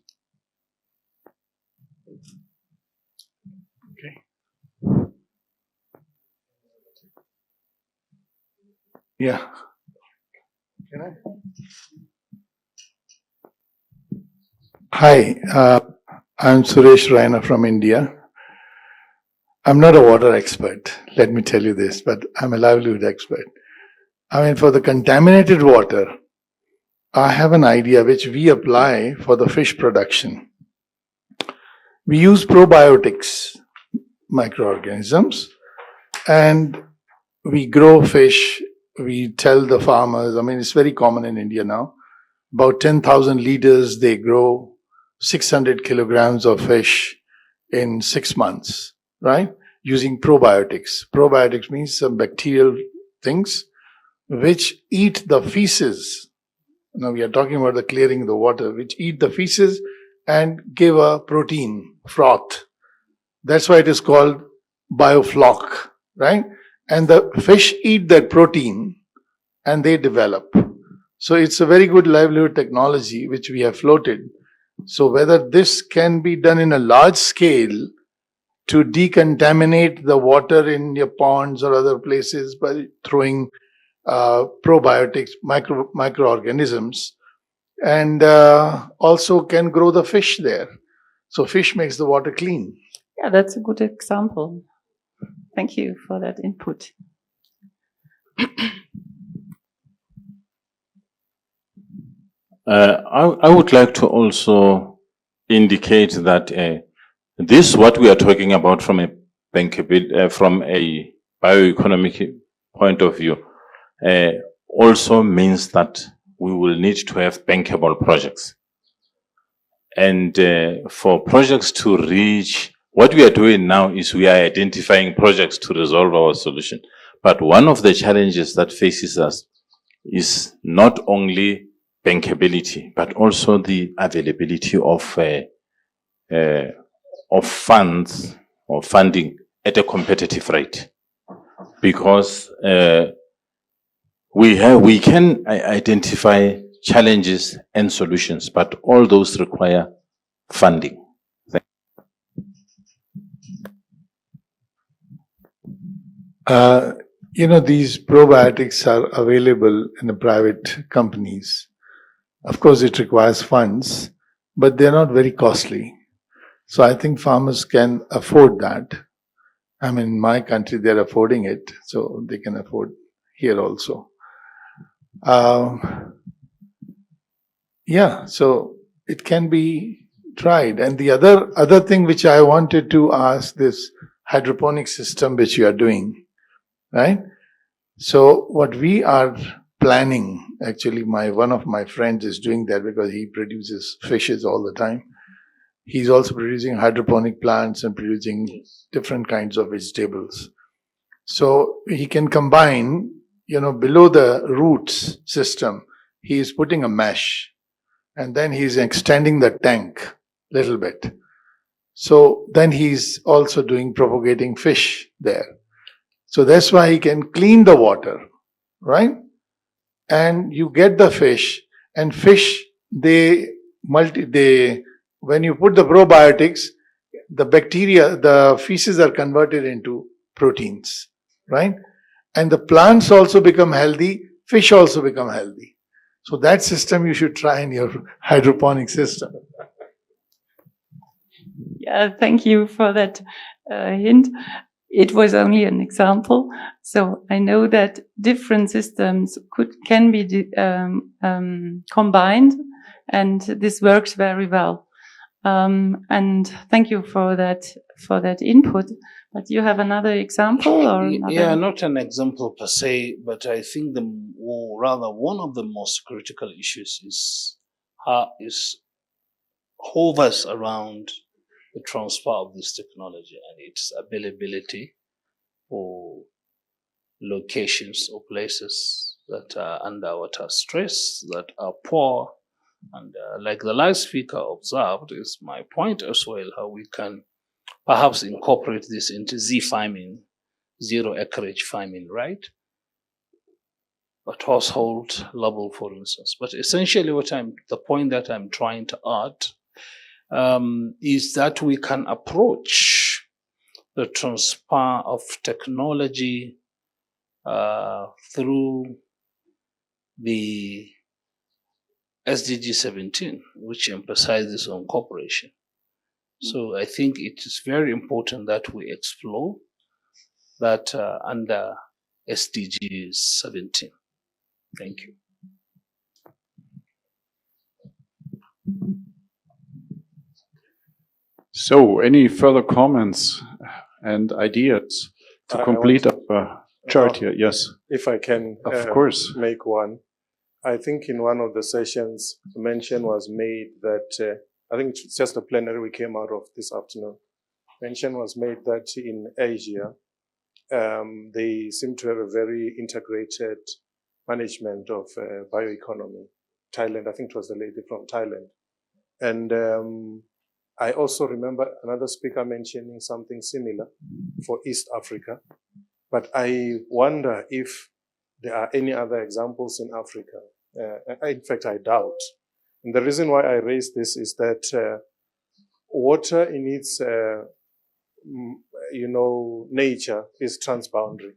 Yeah. Can I? Hi, I'm Suresh Raina from India. I'm not a water expert, let me tell you this, but I'm a livelihood expert. I mean, for the contaminated water, I have an idea which we apply for the fish production. We use probiotics, microorganisms, and we grow fish. We tell the farmers, I mean, it's very common in India now, about 10,000 liters, they grow 600 kilograms of fish in 6 months, right? Using probiotics. Probiotics means some bacterial things which eat the feces. Now we are talking about the clearing of the water, which eat the feces and give a protein, froth. That's why it is called biofloc, right? And the fish eat that protein and they develop. So it's a very good livelihood technology which we have floated. So whether this can be done in a large scale to decontaminate the water in your ponds or other places by throwing probiotics, microorganisms, and also can grow the fish there. So fish makes the water clean. Yeah, that's a good example. Thank you for that input. I would like to also indicate that this, what we are talking about from a from a bioeconomic point of view, also means that we will need to have bankable projects. And for projects to reach, what we are doing now is we are identifying projects to resolve our solution. But one of the challenges that faces us is not only bankability, but also the availability of funds or funding at a competitive rate. Because we can identify challenges and solutions, but all those require funding. These probiotics are available in the private companies. Of course, it requires funds, but they're not very costly. So I think farmers can afford that. I mean, in my country, they're affording it, so they can afford here also. Yeah, so it can be tried. And the other thing which I wanted to ask, this hydroponic system which you are doing, right? So what we are planning, actually, one of my friends is doing that because he produces fishes all the time. He's also producing hydroponic plants and producing different kinds of vegetables. So he can combine, below the roots system, he is putting a mesh and then he's extending the tank a little bit. So then he's also doing propagating fish there. So that's why he can clean the water, right? And you get the fish, and fish, when you put the probiotics, the bacteria, the feces are converted into proteins, right? And the plants also become healthy, fish also become healthy. So that system you should try in your hydroponic system. Yeah, thank you for that hint. It was only an example. So I know that different systems can be combined, and this works very well. And thank you for that input. But you have another example, or Yeah, not an example per se, but I think rather one of the most critical issues hovers around the transfer of this technology and its availability for locations or places that are under water stress, that are poor. And like the last speaker observed, is my point as well, how we can perhaps incorporate this into farming, zero acreage farming, right? At household level, for instance. But essentially the point that I'm trying to add is that we can approach the transfer of technology through the SDG 17, which emphasizes on cooperation. So I think it is very important that we explore that under SDG 17. Thank you. So, any further comments and ideas to complete our chart here? Yes. If I can, of course, make one. I think in one of the sessions, mention was made that, I think it's just a plenary we came out of this afternoon. Mention was made that in Asia, they seem to have a very integrated management of bioeconomy. Thailand, I think it was the lady from Thailand. And I also remember another speaker mentioning something similar for East Africa. But I wonder if there are any other examples in Africa. In fact, I doubt. And the reason why I raise this is that water in its, nature is transboundary.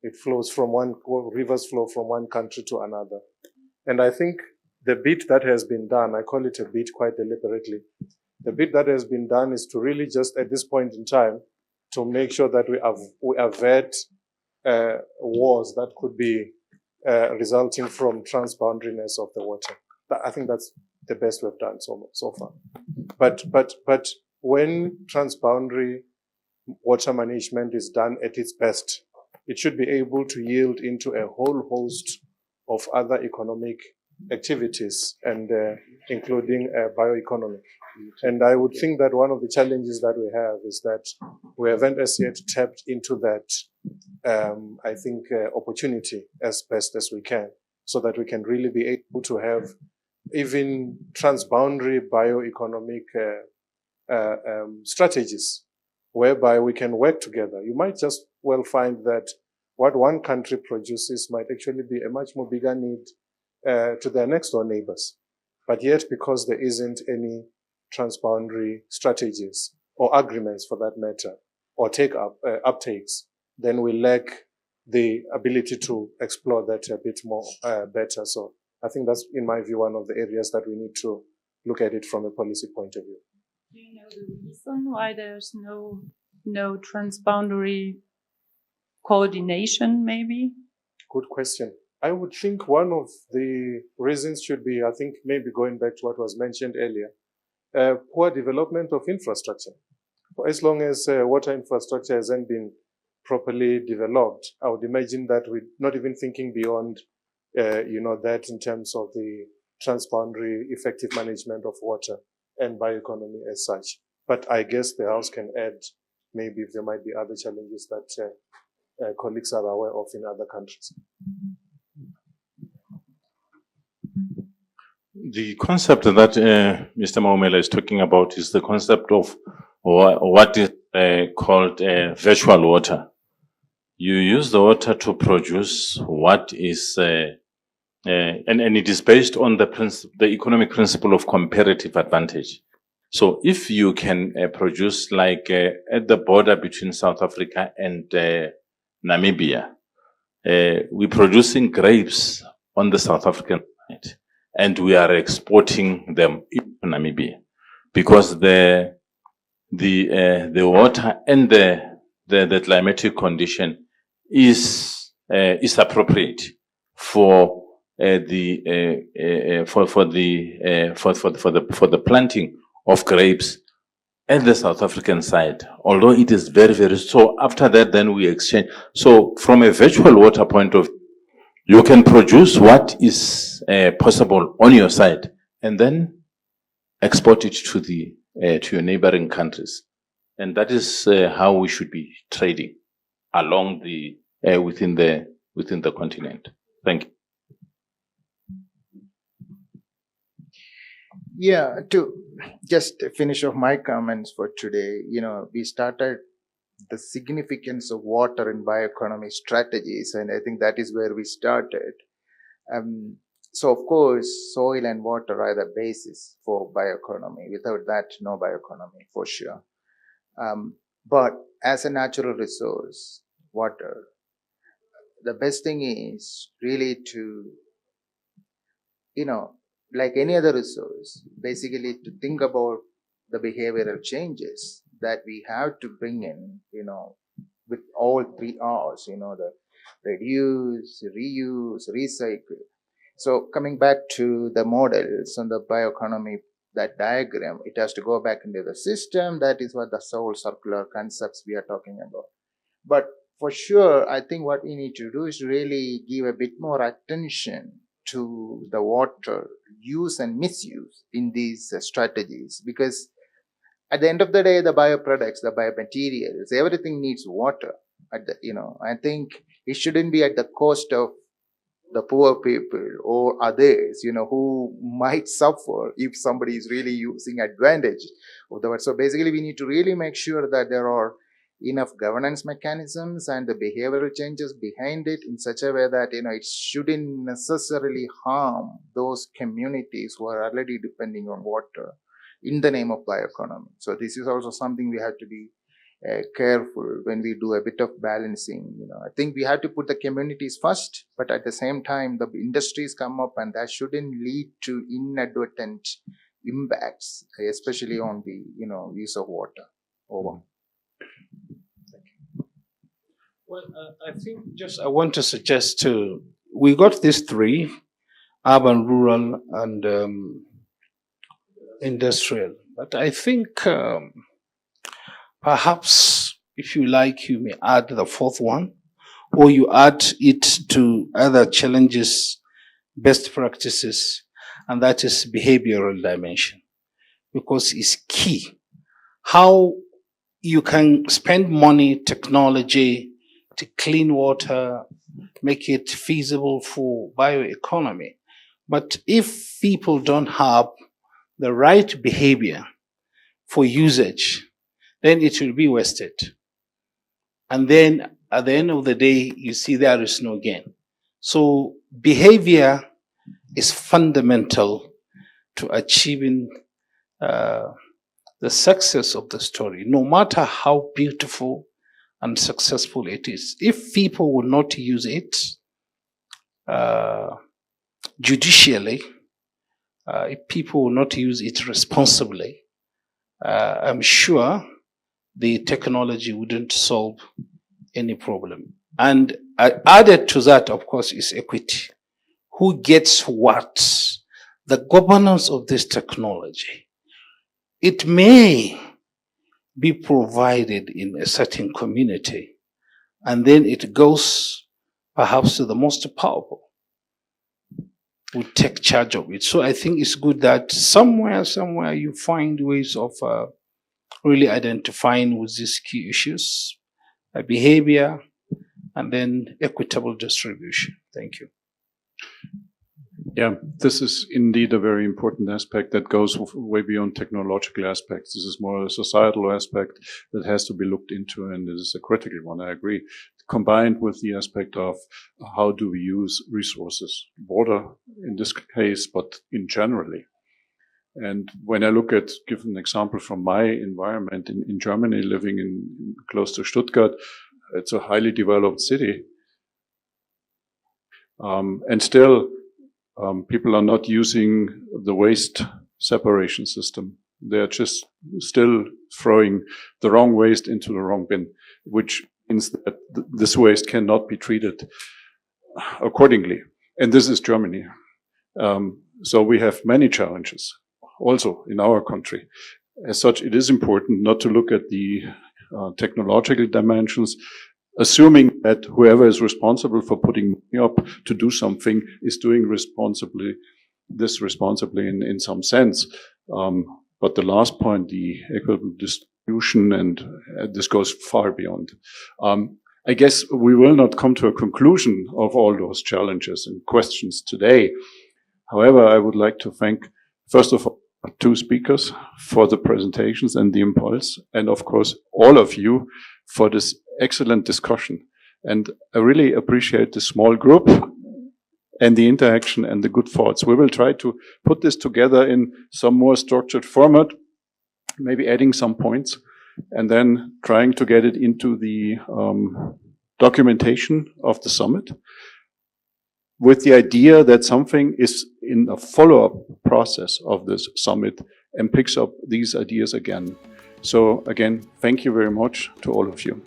It flows from rivers flow from one country to another. And I think the bit that has been done, I call it a bit quite deliberately, the bit that has been done is to really just at this point in time to make sure that we avert wars that could be resulting from transboundariness of the water. I think that's the best we've done so far. But when transboundary water management is done at its best, it should be able to yield into a whole host of other economic activities, and including bioeconomy. And I would think that one of the challenges that we have is that we haven't as yet tapped into that, opportunity as best as we can, so that we can really be able to have even transboundary bioeconomic strategies whereby we can work together. You might just well find that what one country produces might actually be a much more bigger need to their next door neighbors. But yet, because there isn't any transboundary strategies or agreements for that matter, or uptakes, then we lack the ability to explore that a bit more better. So I think that's, in my view, one of the areas that we need to look at it from a policy point of view. Do you know the reason why there's no transboundary coordination, maybe? Good question. I would think one of the reasons should be, I think maybe going back to what was mentioned earlier, poor development of infrastructure. For as long as water infrastructure hasn't been properly developed, I would imagine that we're not even thinking beyond, that in terms of the transboundary effective management of water and bioeconomy as such. But I guess the House can add maybe if there might be other challenges that colleagues are aware of in other countries. The concept that Mr. Maumela is talking about is the concept of what is called virtual water. You use the water to produce what is, and it is based on the economic principle of comparative advantage. So if you can produce like at the border between South Africa and Namibia, we're producing grapes on the South African side, and we are exporting them into Namibia because the water and the climatic condition is appropriate for the planting of grapes at the South African side, although it is very, very, so after that, then we exchange. So from a virtual water point of view, you can produce what is possible on your side and then export it to your neighboring countries. And that is how we should be trading along within the continent. Thank you. Yeah, to just finish off my comments for today, we started the significance of water in bioeconomy strategies, and I think that is where we started. So of course, soil and water are the basis for bioeconomy. Without that, no bioeconomy for sure. But as a natural resource, water, the best thing is really to, like any other resource, basically to think about the behavioral changes that we have to bring in, with all 3 R's, the reduce, reuse, recycle. So coming back to the models on the bioeconomy, that diagram, it has to go back into the system. That is what the whole circular concepts we are talking about. But for sure, I think what we need to do is really give a bit more attention to the water use and misuse in these strategies, because at the end of the day, the bioproducts, the biomaterials, everything needs water. I think it shouldn't be at the cost of the poor people or others, who might suffer if somebody is really using advantage of the water. So basically, we need to really make sure that there are enough governance mechanisms and the behavioral changes behind it in such a way that, it shouldn't necessarily harm those communities who are already depending on water in the name of bioeconomy. So this is also something we have to be careful when we do a bit of balancing. I think we have to put the communities first, but at the same time, the industries come up, and that shouldn't lead to inadvertent impacts, especially on the use of water. Over. Well, I think I want to suggest we got these 3, urban, rural, and industrial. But I think perhaps, if you like, you may add the 4th one, or you add it to other challenges, best practices, and that is behavioral dimension, because it's key. How you can spend money, technology, to clean water, make it feasible for bioeconomy. But if people don't have the right behavior for usage, then it will be wasted. And then at the end of the day, you see there is no gain. So behavior is fundamental to achieving the success of the story, no matter how beautiful and successful it is. If people will not use it judicially, if people will not use it responsibly, I'm sure the technology wouldn't solve any problem. And added to that, of course, is equity. Who gets what? The governance of this technology. It may be provided in a certain community, and then it goes perhaps to the most powerful who take charge of it. So I think it's good that somewhere you find ways of really identifying with these key issues, behavior, and then equitable distribution. Thank you. Yeah, this is indeed a very important aspect that goes way beyond technological aspects. This is more a societal aspect that has to be looked into, and this is a critical one, I agree, combined with the aspect of how do we use resources, water in this case, but in generally. And when I look at, give an example from my environment in Germany, living in close to Stuttgart, it's a highly developed city. And still, people are not using the waste separation system. They're just still throwing the wrong waste into the wrong bin, which means that this waste cannot be treated accordingly. And this is Germany. So we have many challenges also in our country. As such, it is important not to look at the technological dimensions, assuming that whoever is responsible for putting money up to do something is doing responsibly in some sense. But the last point, the equitable distribution, and this goes far beyond. I guess we will not come to a conclusion of all those challenges and questions today. However, I would like to thank, first of all, two speakers for the presentations and the impulse, and of course, all of you for this excellent discussion. And I really appreciate the small group and the interaction and the good thoughts. We will try to put this together in some more structured format, maybe adding some points, and then trying to get it into the documentation of the summit, with the idea that something is in a follow-up process of this summit and picks up these ideas again. So again, thank you very much to all of you.